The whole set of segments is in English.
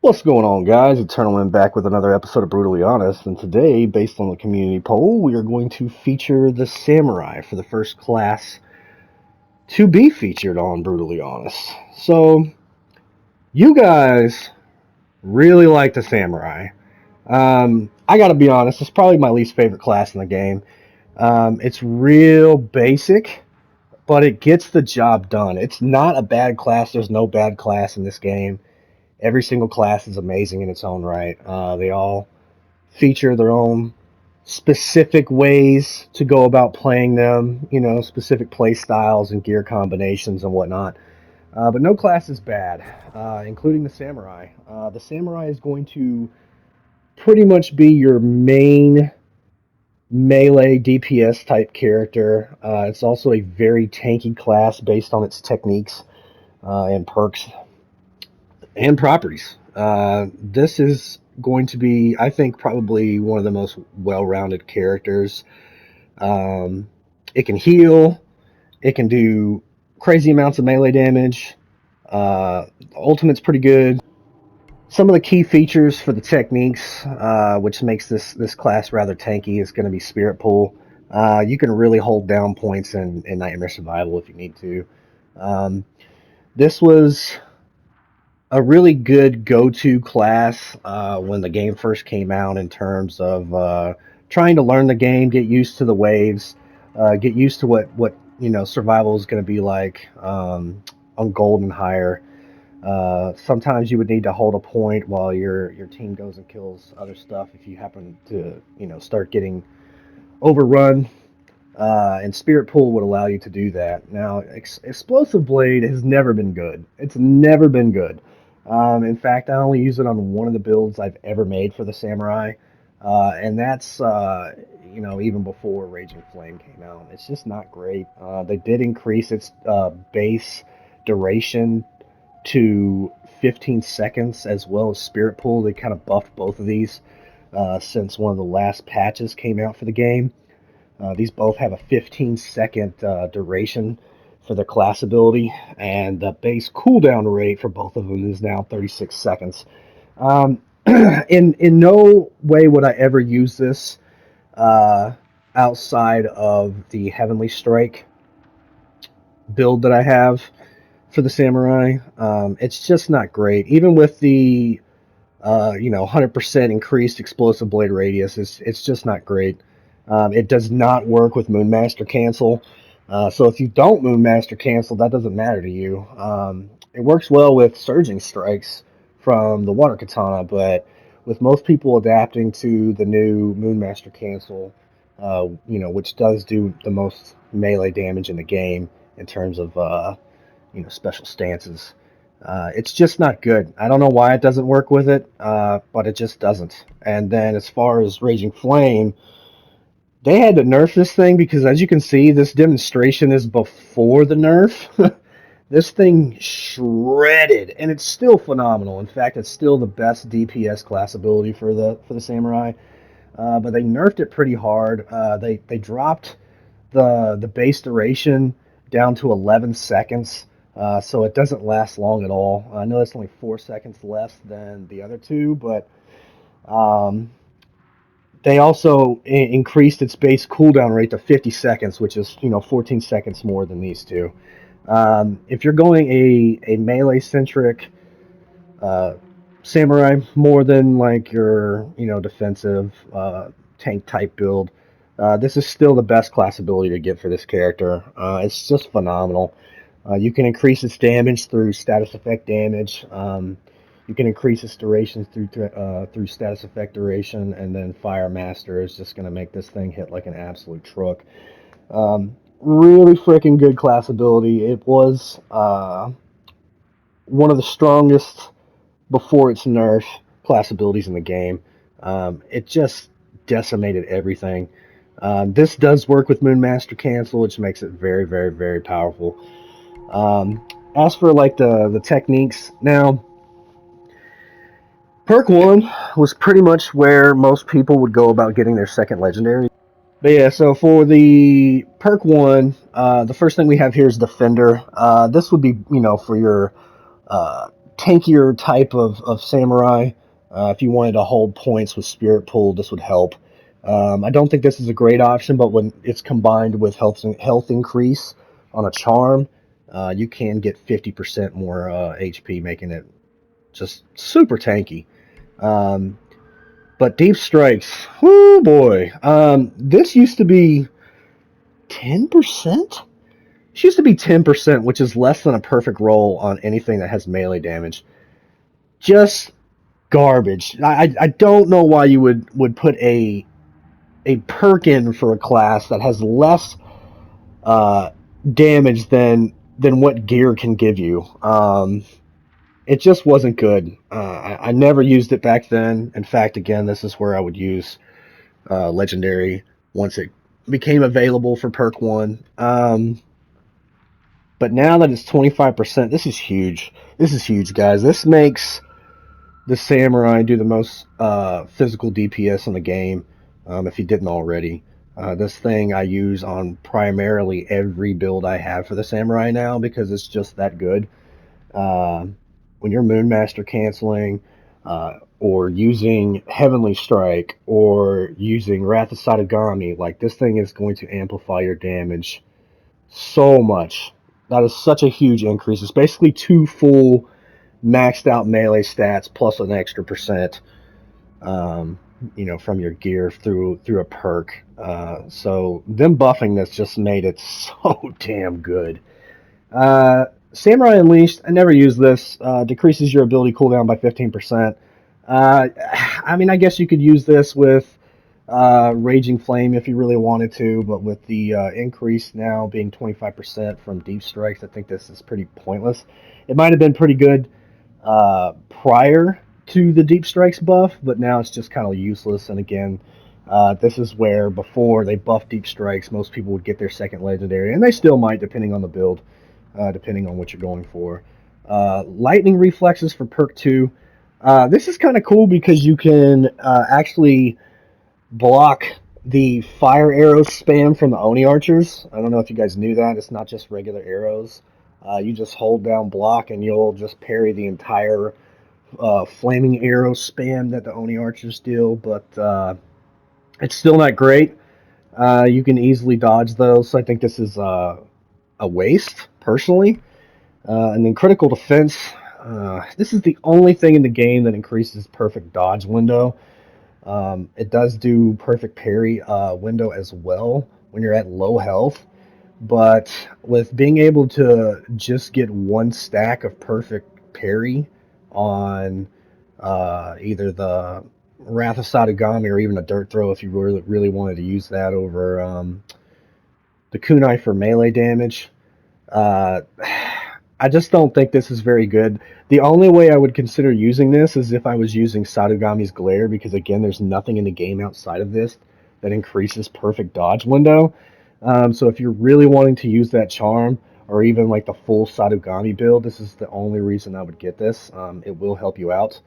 What's going on, guys? Eternal back with another episode of Brutally Honest, and today, based on the community poll, we are going to feature the Samurai for the first class to be featured on Brutally Honest. So, you guys really like the Samurai. I gotta be honest, it's probably my least favorite class in the game. It's real basic, but it gets the job done. It's not a bad class, there's no bad class in this game. Every single class is amazing in its own right. They all feature their own specific ways to go about playing them, specific play styles and gear combinations and whatnot. But no class is bad, including the Samurai. The Samurai is going to pretty much be your main melee DPS type character. It's also a very tanky class based on its techniques and perks and properties. This is going to be, I think, probably one of the most well-rounded characters. Um, it can heal. It can do crazy amounts of melee damage. Ultimate's pretty good. Some of the key features for the techniques, which makes this class rather tanky, is going to be Spirit Pool. You can really hold down points in Nightmare Survival if you need to. This was a really good go-to class when the game first came out in terms of trying to learn the game, get used to the waves, get used to what survival is going to be like on gold and higher. Sometimes you would need to hold a point while your team goes and kills other stuff if you happen to start getting overrun. And Spirit Pool would allow you to do that. Now, Explosive Blade has never been good. It's never been good. In fact, I only use it on one of the builds I've ever made for the Samurai, and that's even before Raging Flame came out. It's just not great. They did increase its base duration to 15 seconds as well as Spirit Pool. They kind of buffed both of these since one of the last patches came out for the game. These both have a 15-second duration for their class ability, and the base cooldown rate for both of them is now 36 seconds. In no way would I ever use this outside of the Heavenly Strike build that I have for the Samurai. It's just not great. Even with the 100% increased explosive blade radius, it's just not great. It does not work with Moonmaster Cancel. So if you don't Moonmaster Cancel, that doesn't matter to you. It works well with Surging Strikes from the Water Katana, but with most people adapting to the new Moonmaster Cancel, which does do the most melee damage in the game in terms of special stances. It's just not good. I don't know why it doesn't work with it, but it just doesn't. And then as far as Raging Flame, they had to nerf this thing because, as you can see, this demonstration is before the nerf. This thing shredded, and it's still phenomenal. In fact, it's still the best DPS class ability for the Samurai. But they nerfed it pretty hard. They dropped the base duration down to 11 seconds, so it doesn't last long at all. I know it's only 4 seconds less than the other two, but um, they also increased its base cooldown rate to 50 seconds, which is 14 seconds more than these two. If you're going a melee centric uh, samurai more than like your defensive tank type build, this is still the best class ability to get for this character. It's just phenomenal. You can increase its damage through status effect damage. You can increase its duration through status effect duration, and then Fire Master is just going to make this thing hit like an absolute truck. Really freaking good class ability. It was one of the strongest before its nerf class abilities in the game. It just decimated everything. This does work with Moonmaster Cancel, which makes it very, very, very powerful. As for like the techniques, now perk 1 was pretty much where most people would go about getting their second legendary. But yeah, so for the perk 1, the first thing we have here is Defender. This would be, for your tankier type of samurai. If you wanted to hold points with Spirit Pool, this would help. I don't think this is a great option, but when it's combined with health increase on a charm, you can get 50% more HP, making it just super tanky. Um, but Deep Strikes, whoo boy, this used to be 10%? It used to be 10%, which is less than a perfect roll on anything that has melee damage. Just garbage. I don't know why you would put a perk in for a class that has less uh, damage than what gear can give you. It just wasn't good. I never used it back then. In fact, again, this is where I would use Legendary once it became available for perk 1. But now that it's 25%, this is huge. This is huge, guys. This makes the Samurai do the most physical DPS in the game, if you didn't already. This thing I use on primarily every build I have for the Samurai now because it's just that good. When you're Moonmaster canceling, or using Heavenly Strike, or using Wrath of Satagami, like this thing is going to amplify your damage so much. That is such a huge increase. It's basically 2 full maxed out melee stats plus an extra percent, from your gear through a perk. So them buffing this just made it so damn good. Samurai Unleashed, I never use this. Decreases your ability cooldown by 15%. I mean, I guess you could use this with Raging Flame if you really wanted to, but with the increase now being 25% from Deep Strikes, I think this is pretty pointless. It might have been pretty good prior to the Deep Strikes buff, but now it's just kind of useless. And again, this is where before they buffed Deep Strikes, most people would get their second legendary, and they still might depending on the build, depending on what you're going for. Lightning Reflexes for perk 2. This is kind of cool because you can actually block the fire arrow spam from the Oni archers. I don't know if you guys knew that. It's not just regular arrows. You just hold down block and you'll just parry the entire flaming arrow spam that the Oni archers deal, but it's still not great. You can easily dodge those, so I think this is a waste, personally. And then critical defense. This is the only thing in the game that increases perfect dodge window. It does do perfect parry window as well when you're at low health, but with being able to just get 1 stack of perfect parry on either the Wrath of Satagami or even a Dirt Throw if you really wanted to use that over the kunai for melee damage. I just don't think this is very good. The only way I would consider using this is if I was using Satagami's Glare, because again, there's nothing in the game outside of this that increases perfect dodge window. So if you're really wanting to use that charm, or even like the full Satagami build, this is the only reason I would get this. It will help you out.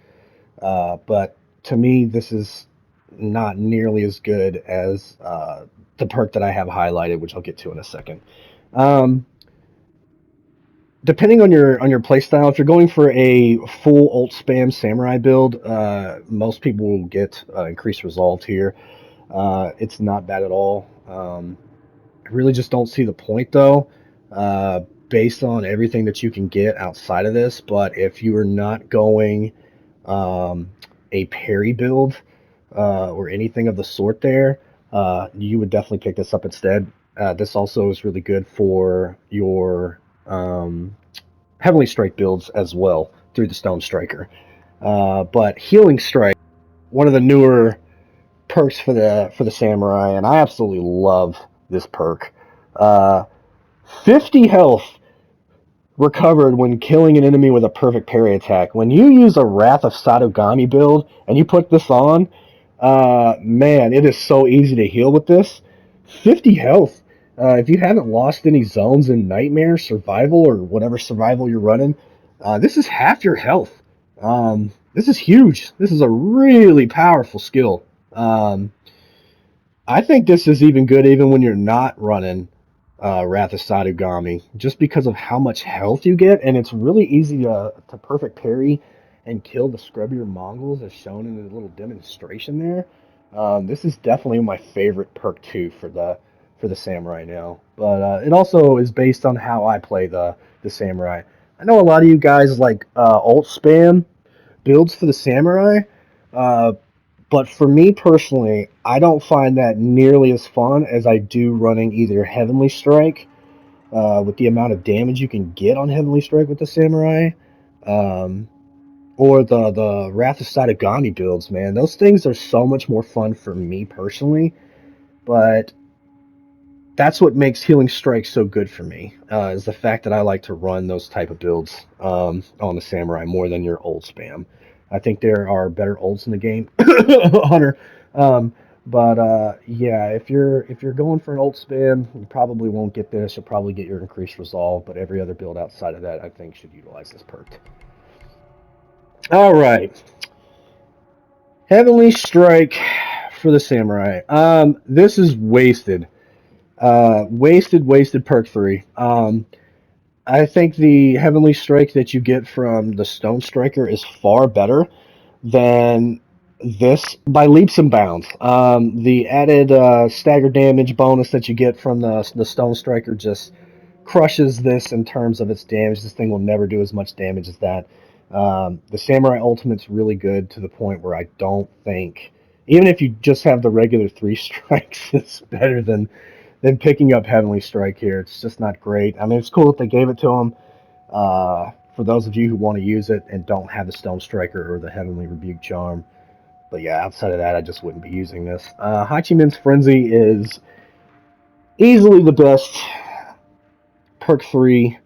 But to me, this is not nearly as good as the perk that I have highlighted, which I'll get to in a second. Depending on your playstyle, if you're going for a full ult spam samurai build, most people will get increased resolve here. It's not bad at all. I really just don't see the point though, based on everything that you can get outside of this. But if you are not going a parry build or anything of the sort there, you would definitely pick this up instead. This also is really good for your Heavenly Strike builds as well through the Stone Striker. But Healing Strike, one of the newer perks for the Samurai, and I absolutely love this perk. 50 health recovered when killing an enemy with a perfect parry attack. When you use a Wrath of Satagami build and you put this on, man, it is so easy to heal with this. 50 health. If you haven't lost any zones in Nightmare, Survival, or whatever survival you're running, this is half your health. This is huge. This is a really powerful skill. I think this is even good even when you're not running Wrath of Sadugami, just because of how much health you get, and it's really easy to perfect parry and kill the scrubbier Mongols, as shown in the little demonstration there. This is definitely my favorite perk too for the samurai now, but it also is based on how I play the samurai. I know a lot of you guys like alt spam builds for the samurai, uh, but for me personally, I don't find that nearly as fun as I do running either Heavenly Strike, with the amount of damage you can get on Heavenly Strike with the Samurai, um, or the Wrath of Satagami builds, man. Those things are so much more fun for me personally, but that's what makes Healing Strike so good for me, is the fact that I like to run those type of builds on the Samurai more than your old spam. I think there are better ults in the game, Hunter. Um, but yeah, if you're going for an ult spam, you probably won't get this. You'll probably get your increased resolve, but every other build outside of that, I think, should utilize this perk. All right, Heavenly Strike for the Samurai. This is wasted. Wasted perk 3. I think the Heavenly Strike that you get from the Stone Striker is far better than this by leaps and bounds. The added stagger damage bonus that you get from the Stone Striker just crushes this in terms of its damage. This thing will never do as much damage as that. The Samurai Ultimate's really good to the point where I don't think, even if you just have the regular 3 strikes, it's better than picking up Heavenly Strike here. It's just not great. I mean, it's cool that they gave it to him. For those of you who want to use it and don't have the Stone Striker or the Heavenly Rebuke Charm. But yeah, outside of that, I just wouldn't be using this. Hachiman's Frenzy is easily the best perk 3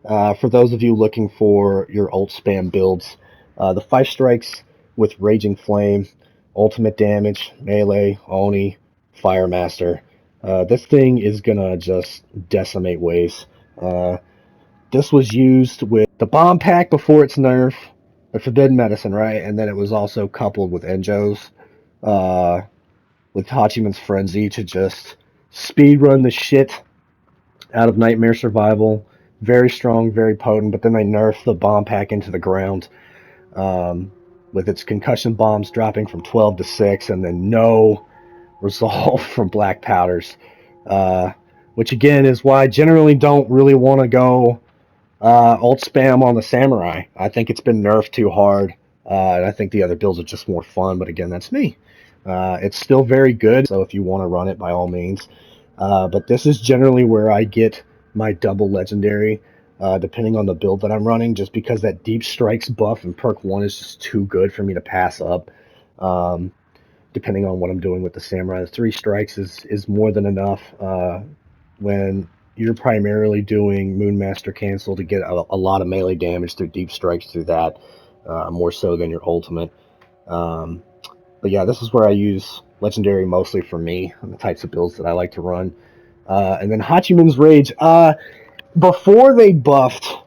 for those of you looking for your ult spam builds. The 5 strikes with Raging Flame, ultimate damage, melee, Oni, Fire Master. This thing is gonna just decimate waves. This was used with the bomb pack before its nerf, the Forbidden Medicine, right? And then it was also coupled with Enjo's, uh, with Hachiman's Frenzy to just speedrun the shit out of Nightmare Survival. Very strong, very potent, but then they nerfed the bomb pack into the ground, um, with its concussion bombs dropping from 12 to 6, and then no resolve from black powders. Uh, which again is why I generally don't really want to go ult spam on the Samurai. I think it's been nerfed too hard, and I think the other builds are just more fun. But again, that's me. It's still very good, so if you want to run it, by all means. But this is generally where I get my double legendary, depending on the build that I'm running, just because that Deep Strikes buff in perk 1 is just too good for me to pass up. Depending on what I'm doing with the Samurai, the 3 strikes is more than enough when you're primarily doing Moonmaster Cancel to get a lot of melee damage through Deep Strikes through that, more so than your ultimate. But yeah, this is where I use Legendary mostly for me, and the types of builds that I like to run. And then Hachiman's Rage. Before they buffed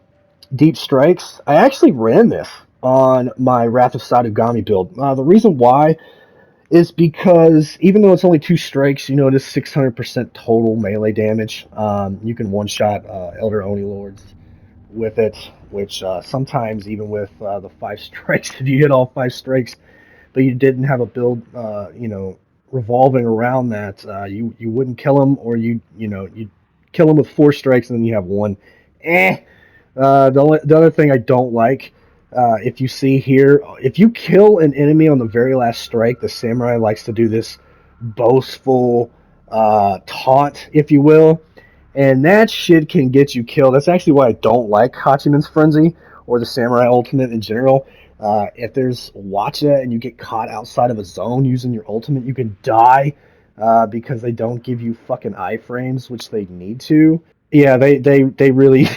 Deep Strikes, I actually ran this on my Wrath of Sadugami build. The reason why is because even though it's only 2 strikes, you know, it is 600% total melee damage. You can one-shot Elder Oni Lords with it, which sometimes even with the 5 strikes, if you hit all 5 strikes, but you didn't have a build, revolving around that, you wouldn't kill him, or you'd kill him with 4 strikes and then you have 1. Eh. The other thing I don't like, if you see here, if you kill an enemy on the very last strike, the Samurai likes to do this boastful taunt, if you will, and that shit can get you killed. That's actually why I don't like Hachiman's Frenzy or the Samurai Ultimate in general. If there's Watcha and you get caught outside of a zone using your ultimate, you can die because they don't give you fucking iframes, which they need to. Yeah, they really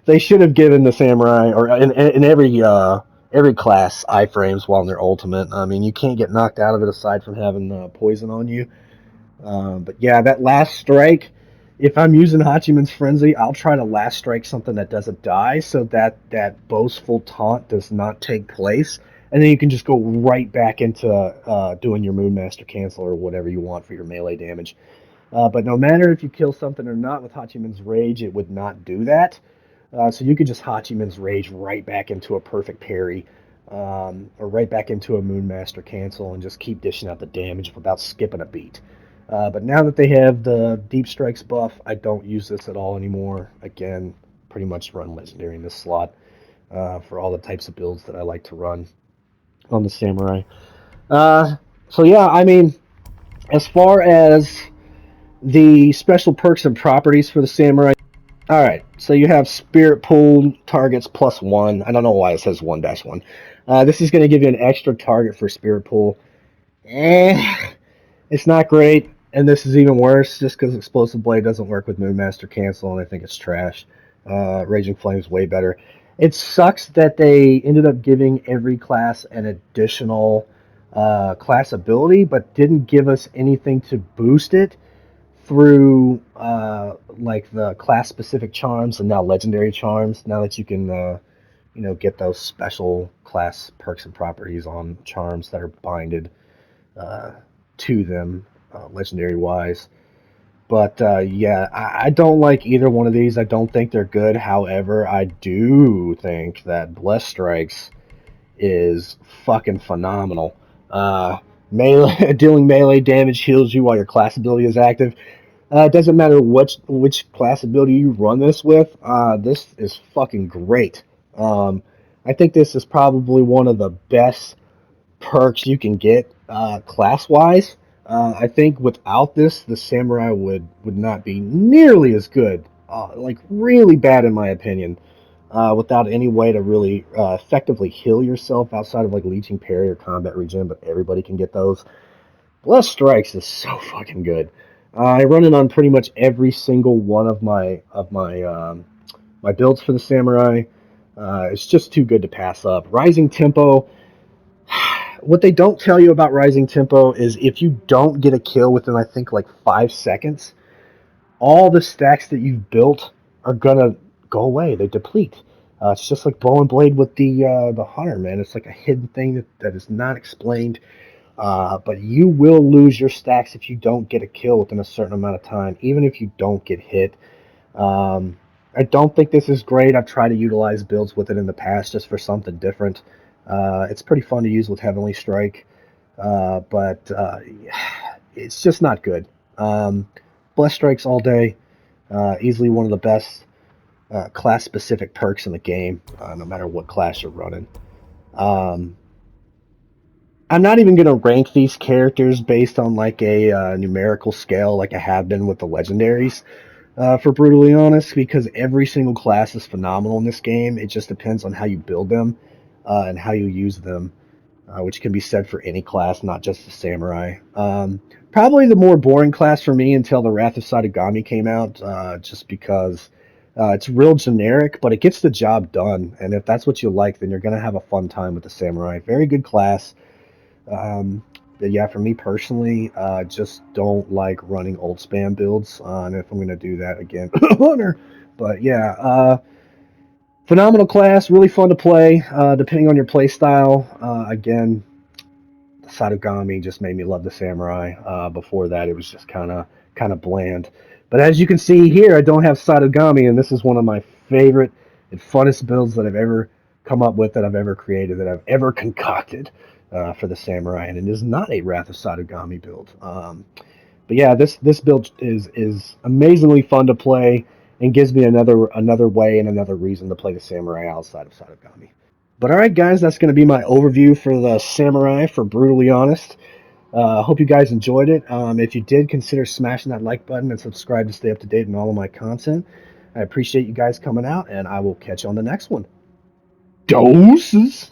they should have given the Samurai, or in every class, iframes while in their ultimate. I mean, you can't get knocked out of it aside from having poison on you. But yeah, that last strike, if I'm using Hachiman's Frenzy, I'll try to last strike something that doesn't die so that boastful taunt does not take place. And then you can just go right back into doing your Moonmaster Cancel or whatever you want for your melee damage. But no matter if you kill something or not with Hachiman's Rage, it would not do that. So you could just Hachiman's Rage right back into a perfect parry, or right back into a Moonmaster cancel and just keep dishing out the damage without skipping a beat. But now that they have the Deep Strikes buff, I don't use this at all anymore. Again, pretty much run Legendary in this slot for all the types of builds that I like to run on the Samurai. So yeah, I mean, as far as the special perks and properties for the Samurai, all right, so you have Spirit Pool targets +1. I don't know why it says 1-1. This is going to give you an extra target for Spirit Pool. It's not great, and this is even worse just because Explosive Blade doesn't work with Moonmaster Cancel, and I think it's trash. Raging Flame is way better. It sucks that they ended up giving every class an additional class ability, but didn't give us anything to boost it through like the class specific charms and now legendary charms. Now that you can get those special class perks and properties on charms that are binded uh, to them, legendary wise. But yeah, I don't like either one of these. I don't think they're good. However, I do think that Blessed Strikes is fucking phenomenal. Melee, dealing melee damage heals you while your class ability is active. It doesn't matter which class ability you run this with. This is fucking great. I think this is probably one of the best perks you can get class wise. I think without this, the samurai would not be nearly as good. Like really bad in my opinion. Without any way to really effectively heal yourself outside of like leeching parry or combat regen, but everybody can get those. Blessed Strikes is so fucking good. I run it on pretty much every single one of my builds for the samurai. It's just too good to pass up. Rising Tempo. What they don't tell you about Rising Tempo is if you don't get a kill within I think like 5 seconds, all the stacks that you've built are gonna go away. They deplete. It's just like Bow and Blade with the hunter, man. It's like a hidden thing that is not explained. But you will lose your stacks if you don't get a kill within a certain amount of time, even if you don't get hit. Um, I don't think this is great. I've tried to utilize builds with it in the past just for something different. It's pretty fun to use with Heavenly Strike, but it's just not good. Blessed Strikes all day. Easily one of the best class-specific perks in the game, no matter what class you're running. Um, I'm not even going to rank these characters based on like a numerical scale like I have been with the legendaries, for brutally honest, because every single class is phenomenal in this game. It just depends on how you build them and how you use them, which can be said for any class, not just the samurai. Probably the more boring class for me until the Wrath of Saitogami came out, just because it's real generic, but it gets the job done. And if that's what you like, then you're going to have a fun time with the samurai. Very good class. Um, but yeah, for me personally, just don't like running old spam builds. And if I'm going to do that again, honor. But yeah, phenomenal class, really fun to play, depending on your play style. Again, Saitogami just made me love the samurai. Before that, it was just kind of bland. But as you can see here, I don't have Saitogami, and this is one of my favorite and funnest builds that I've ever come up with, that I've ever created, that I've ever concocted for the samurai, and it is not a Wrath of Saitogami build. But yeah, this build is amazingly fun to play and gives me another way and another reason to play the samurai outside of Saitogami. But alright guys, that's going to be my overview for the Samurai for Brutally Honest. I hope you guys enjoyed it. If you did, consider smashing that like button and subscribe to stay up to date on all of my content. I appreciate you guys coming out, and I will catch you on the next one. Doses!